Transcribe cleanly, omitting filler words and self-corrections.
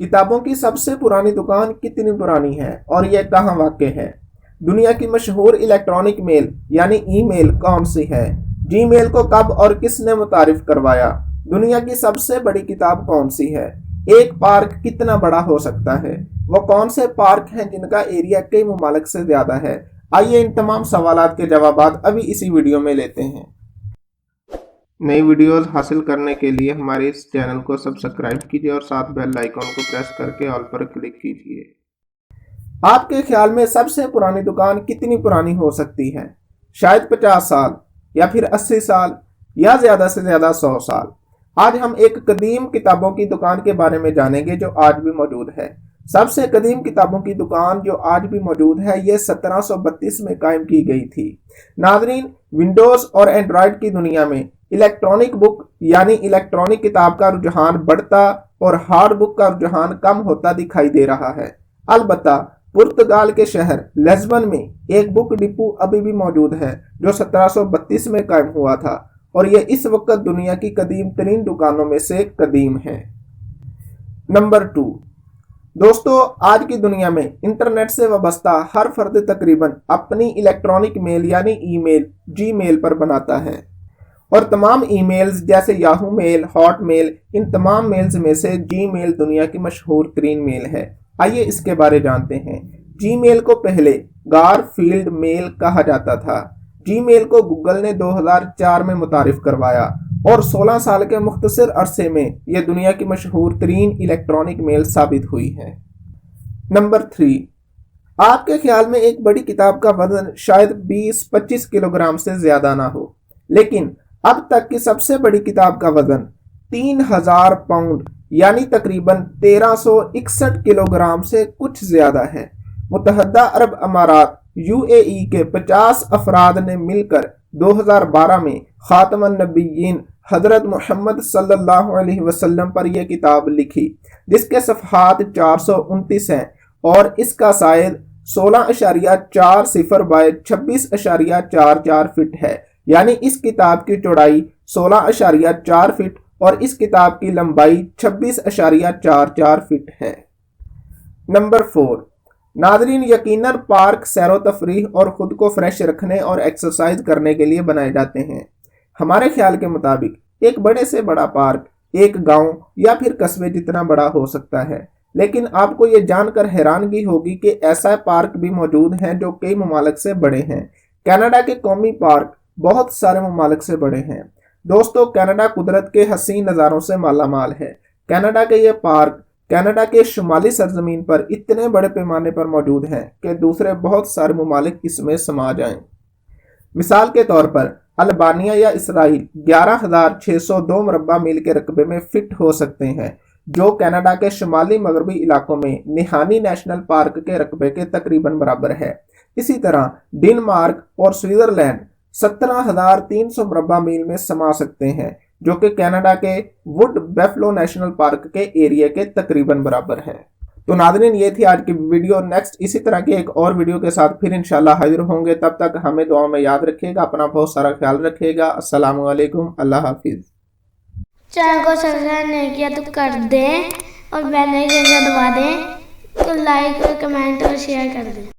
किताबों की सबसे पुरानी दुकान कितनी पुरानी है और यह कहाँ वाक़ है? दुनिया की मशहूर इलेक्ट्रॉनिक मेल यानी ईमेल कौन सी है? जीमेल को कब और किसने मुतारिफ करवाया? दुनिया की सबसे बड़ी किताब कौन सी है? एक पार्क कितना बड़ा हो सकता है? वो कौन से पार्क हैं जिनका एरिया कई ममालिक से ज़्यादा है? आइए इन तमाम सवालात के जवाबात अभी इसी वीडियो में लेते हैं। नई वीडियोस हासिल करने के लिए हमारे इस चैनल को सब्सक्राइब कीजिए और साथ बेल आइकॉन को प्रेस करके ऑल पर क्लिक कीजिए। आपके ख्याल में सबसे पुरानी दुकान कितनी पुरानी हो सकती है? शायद 50 साल या फिर 80 साल या ज़्यादा से ज़्यादा 100 साल। आज हम एक कदीम किताबों की दुकान के बारे में जानेंगे जो आज भी मौजूद है। सबसे कदीम किताबों की दुकान जो आज भी मौजूद है ये 1732 में कायम की गई थी। नाज़रीन, विंडोज़ और एंड्रॉयड की दुनिया में इलेक्ट्रॉनिक बुक यानी इलेक्ट्रॉनिक किताब का रुझान बढ़ता और हार्ड बुक का रुझान कम होता दिखाई दे रहा है। अलबत्ता पुर्तगाल के शहर लिस्बन में एक बुक डिपो अभी भी मौजूद है जो 1732 में कायम हुआ था और यह इस वक्त दुनिया की कदीम तरीन दुकानों में से कदीम है। नंबर 2, दोस्तों, आज की दुनिया में इंटरनेट से वाबस्ता हर फर्द तकरीबन अपनी इलेक्ट्रॉनिक मेल यानी ईमेल जीमेल पर बनाता है और तमाम ईमेल्स जैसे याहू मेल, हॉटमेल, इन तमाम मेल्स में से जीमेल दुनिया की मशहूर तरीन मेल है। आइए इसके बारे जानते हैं। जीमेल को पहले गारफील्ड मेल कहा जाता था। जीमेल को गूगल ने 2004 में मुतारिफ करवाया और 16 साल के मुख्तसर अरसे में यह दुनिया की मशहूर तरीन इलेक्ट्रॉनिक मेल साबित हुई है। नंबर 3, आपके ख्याल में एक बड़ी किताब का वजन शायद 20-25 किलोग्राम से ज्यादा ना हो, लेकिन अब तक की सबसे बड़ी किताब का वजन 3000 पाउंड यानी तकरीबन 1361 किलोग्राम से कुछ ज्यादा है। मुत्तहदा अरब अमारात यूएई के 50 अफराद ने मिलकर 2012 में खातमुन नबिय्यीन हजरत मोहम्मद सल्लल्लाहु अलैहि वसल्लम पर यह किताब लिखी, जिसके सफ़हात 429 हैं और इसका साइज 16.40 बाय 26.44 फीट है। यानी इस किताब की चौड़ाई 16.4 फीट और इस किताब की लंबाई 26.44 फीट है। नंबर 4, नाज़रीन, यकीनन पार्क सैरो तफरीह और ख़ुद को फ्रेश रखने और एक्सरसाइज करने के लिए बनाए जाते हैं। हमारे ख्याल के मुताबिक एक बड़े से बड़ा पार्क एक गांव या फिर कस्बे जितना बड़ा हो सकता है, लेकिन आपको ये जानकर हैरानगी होगी कि ऐसा पार्क भी मौजूद हैं जो कई ममालिक से बड़े हैं। कनाडा के कौमी पार्क बहुत सारे ममालिक से बड़े हैं। दोस्तों, कनाडा कुदरत के हसीन नज़ारों से मालामाल है। कनाडा के ये पार्क कनाडा के शुमाली सरजमीन पर इतने बड़े पैमाने पर मौजूद हैं कि दूसरे बहुत सारे ममालिक इसमें समा जाएं। मिसाल के तौर पर अल्बानिया या इसराइल 11,602 मुरब्बा मील के रकबे में फिट हो सकते हैं, जो कनाडा के शुमाली मगरबी इलाकों में निहानी नेशनल पार्क के रकबे के तकरीबन बराबर है। इसी तरह डेनमार्क और स्विट्जरलैंड 17,300 मुरब्बा मील में समा सकते हैं, जो कि कनाडा के वुड बेफलो नेशनल पार्क के एरिया के तकरीबन बराबर है। तो नाज़रीन, ये थी आज की वीडियो। नेक्स्ट इसी तरह की एक और वीडियो के साथ फिर इंशाल्लाह हाजिर होंगे। तब तक हमें दुआ में याद रखिएगा, अपना बहुत सारा ख्याल रखिएगा। अस्सलामु अलैकुम, अल्लाह हाफिज़। चैनल को सब्सक्राइब नहीं किया तो कर दें और बेल आइकन दबा दें, तो लाइक, कमेंट और शेयर कर दें।